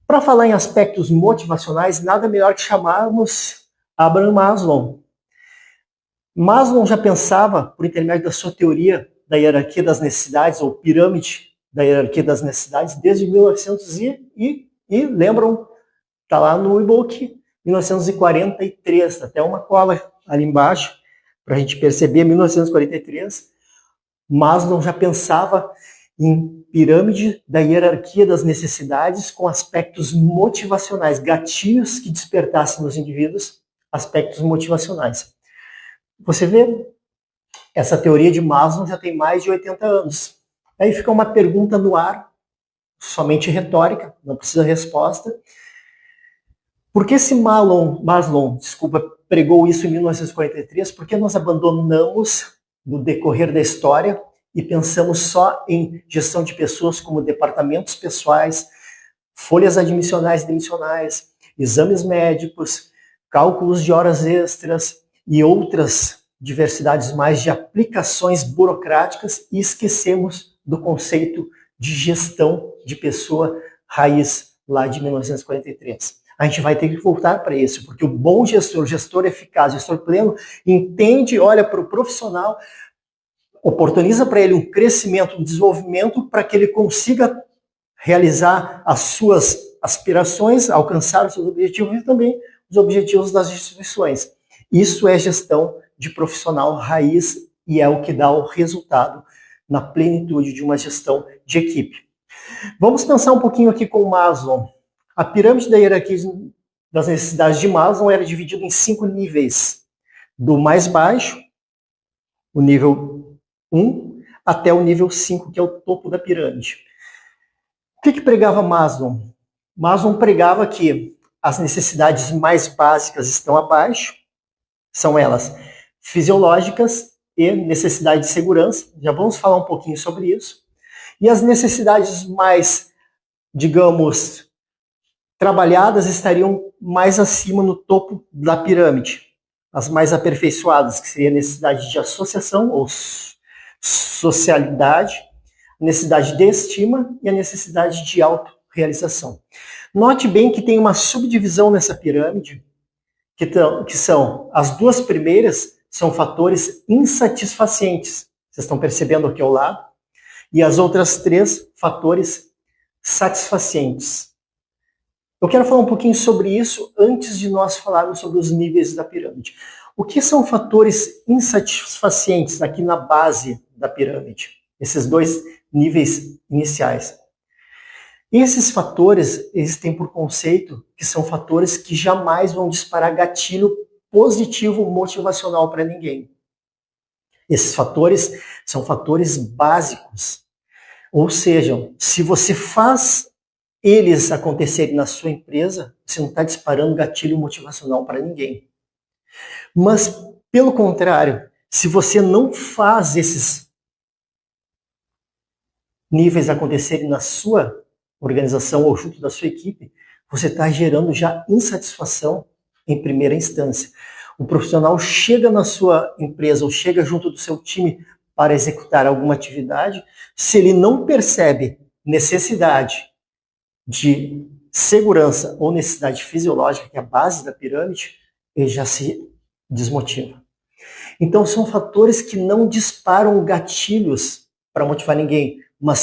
Para falar em aspectos motivacionais, nada melhor que chamarmos Abraham Maslow. Maslow já pensava, por intermédio da sua teoria da hierarquia das necessidades, ou pirâmide da hierarquia das necessidades, desde 1900 e lembram, está lá no e-book, 1943, até uma cola ali embaixo, para a gente perceber, 1943, Maslow já pensava em pirâmide da hierarquia das necessidades com aspectos motivacionais, gatilhos que despertassem nos indivíduos aspectos motivacionais. Você vê, essa teoria de Maslow já tem mais de 80 anos. Aí fica uma pergunta no ar, somente retórica, não precisa resposta. Por que se Maslow, pregou isso em 1943? Por que nós abandonamos no decorrer da história e pensamos só em gestão de pessoas como departamentos pessoais, folhas admissionais e demissionais, exames médicos, cálculos de horas extras e outras diversidades mais de aplicações burocráticas e esquecemos do conceito de gestão de pessoa raiz lá de 1943. A gente vai ter que voltar para isso, porque o bom gestor, gestor eficaz, gestor pleno, entende, olha para o profissional, oportuniza para ele um crescimento, um desenvolvimento para que ele consiga realizar as suas aspirações, alcançar os seus objetivos e também os objetivos das instituições. Isso é gestão de profissional raiz e é o que dá o resultado na plenitude de uma gestão de equipe. Vamos pensar um pouquinho aqui com Maslow. A pirâmide da hierarquia das necessidades de Maslow era dividida em 5 níveis. Do mais baixo, o nível 1, até o nível 5, que é o topo da pirâmide. O que pregava Maslow? Maslow pregava que as necessidades mais básicas estão abaixo, são elas fisiológicas e necessidade de segurança. Já vamos falar um pouquinho sobre isso. E as necessidades mais, digamos, trabalhadas estariam mais acima no topo da pirâmide. As mais aperfeiçoadas, que seria a necessidade de associação ou socialidade, a necessidade de estima e a necessidade de autorrealização. Note bem que tem uma subdivisão nessa pirâmide, que são as duas primeiras são fatores insatisfacientes. Vocês estão percebendo aqui ao lado? E as outras 3, fatores satisfacientes. Eu quero falar um pouquinho sobre isso antes de nós falarmos sobre os níveis da pirâmide. O que são fatores insatisfacientes aqui na base da pirâmide? Esses 2 níveis iniciais. E esses fatores, eles têm por conceito que são fatores que jamais vão disparar gatilho positivo motivacional para ninguém. Esses fatores são fatores básicos. Ou seja, se você faz eles acontecerem na sua empresa, você não está disparando gatilho motivacional para ninguém. Mas, pelo contrário, se você não faz esses níveis acontecerem na sua organização ou junto da sua equipe, você está gerando já insatisfação em primeira instância. O profissional chega na sua empresa ou chega junto do seu time para executar alguma atividade, se ele não percebe necessidade de segurança ou necessidade fisiológica, que é a base da pirâmide, ele já se desmotiva. Então, são fatores que não disparam gatilhos para motivar ninguém, mas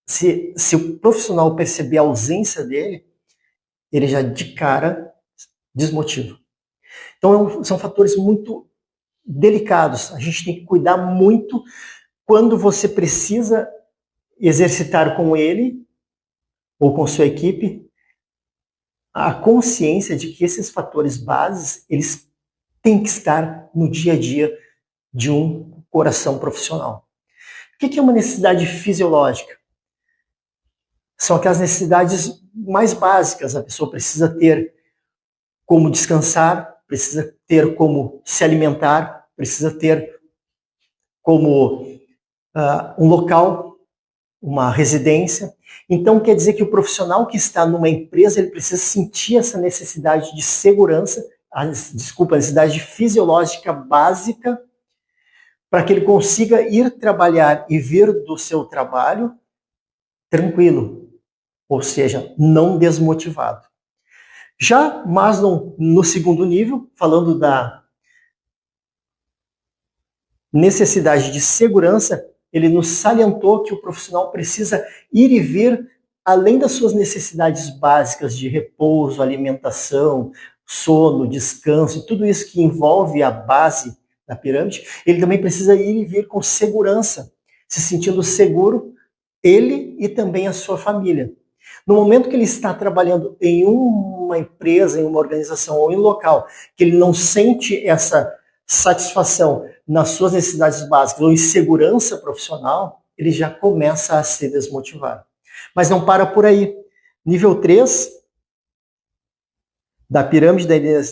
se o profissional perceber a ausência dele, ele já de cara desmotiva. Então, são fatores muito delicados. A gente tem que cuidar muito quando você precisa exercitar com ele ou com sua equipe a consciência de que esses fatores bases, eles têm que estar no dia a dia de um coração profissional. O que é uma necessidade fisiológica? São aquelas necessidades mais básicas. A pessoa precisa ter como descansar, precisa ter como se alimentar, precisa ter como um local, uma residência. Então, quer dizer que o profissional que está numa empresa, ele precisa sentir essa necessidade de segurança, a necessidade fisiológica básica, para que ele consiga ir trabalhar e vir do seu trabalho tranquilo, ou seja, não desmotivado. Já Maslow, no segundo nível, falando da necessidade de segurança, ele nos salientou que o profissional precisa ir e vir além das suas necessidades básicas de repouso, alimentação, sono, descanso, e tudo isso que envolve a base da pirâmide, ele também precisa ir e vir com segurança, se sentindo seguro, ele e também a sua família. No momento que ele está trabalhando em uma empresa, em uma organização ou em um local, que ele não sente essa satisfação nas suas necessidades básicas ou em segurança profissional, ele já começa a se desmotivar. Mas não para por aí. Nível 3 da pirâmide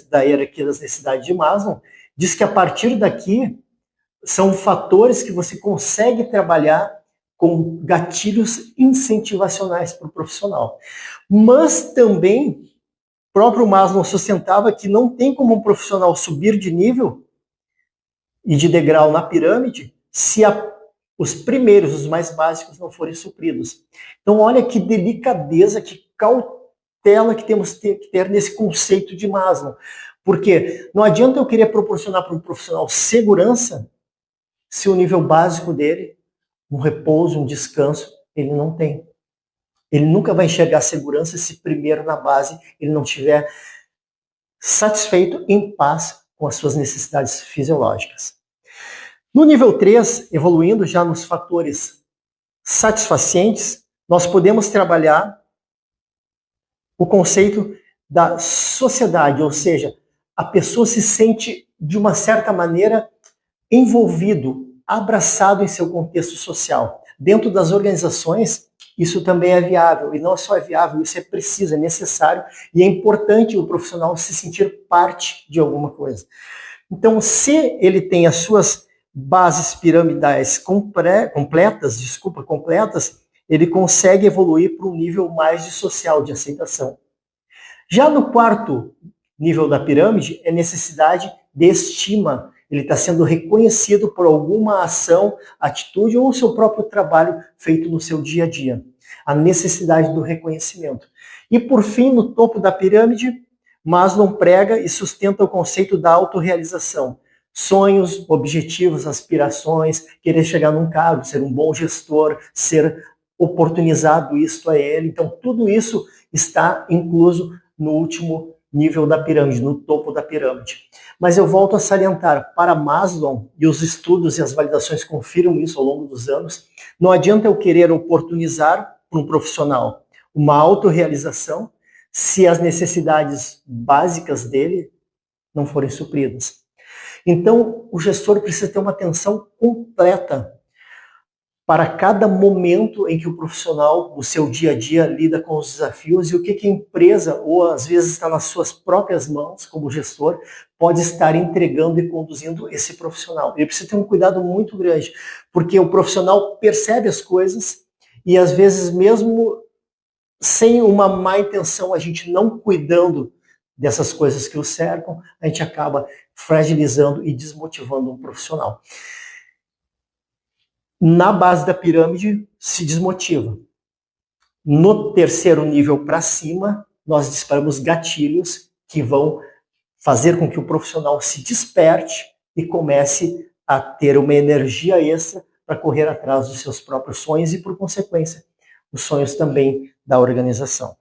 da hierarquia das necessidades de Maslow diz que a partir daqui são fatores que você consegue trabalhar com gatilhos incentivacionais para o profissional. Mas também, o próprio Maslow sustentava que não tem como um profissional subir de nível e de degrau na pirâmide se os primeiros, os mais básicos, não forem supridos. Então, olha que delicadeza, que cautela que temos que ter nesse conceito de Maslow. Porque não adianta eu querer proporcionar para um profissional segurança se o nível básico dele, um repouso, um descanso, ele não tem. Ele nunca vai enxergar segurança se primeiro na base ele não estiver satisfeito, em paz com as suas necessidades fisiológicas. No nível 3, evoluindo já nos fatores satisfacientes, nós podemos trabalhar o conceito da sociedade, ou seja, a pessoa se sente de uma certa maneira envolvido, abraçado em seu contexto social. Dentro das organizações, isso também é viável, e não só é viável, isso é preciso, é necessário, e é importante o profissional se sentir parte de alguma coisa. Então, se ele tem as suas bases piramidais completas, ele consegue evoluir para um nível mais de social, de aceitação. Já no quarto nível da pirâmide, é necessidade de estima. Ele está sendo reconhecido por alguma ação, atitude ou o seu próprio trabalho feito no seu dia a dia. A necessidade do reconhecimento. E por fim, no topo da pirâmide, Maslow prega e sustenta o conceito da autorrealização. Sonhos, objetivos, aspirações, querer chegar num cargo, ser um bom gestor, ser oportunizado isto a ele. Então, tudo isso está incluso no último nível da pirâmide, no topo da pirâmide. Mas eu volto a salientar, para Maslow, e os estudos e as validações confirmam isso ao longo dos anos, não adianta eu querer oportunizar para um profissional uma autorrealização se as necessidades básicas dele não forem supridas. Então, o gestor precisa ter uma atenção completa para cada momento em que o profissional, no seu dia a dia, lida com os desafios e o que a empresa, ou às vezes está nas suas próprias mãos, como gestor, pode estar entregando e conduzindo esse profissional. Ele precisa ter um cuidado muito grande, porque o profissional percebe as coisas e às vezes mesmo sem uma má intenção, a gente não cuidando dessas coisas que o cercam, a gente acaba fragilizando e desmotivando um profissional. Na base da pirâmide, se desmotiva. No terceiro nível para cima, nós disparamos gatilhos que vão fazer com que o profissional se desperte e comece a ter uma energia extra para correr atrás dos seus próprios sonhos e, por consequência, os sonhos também da organização.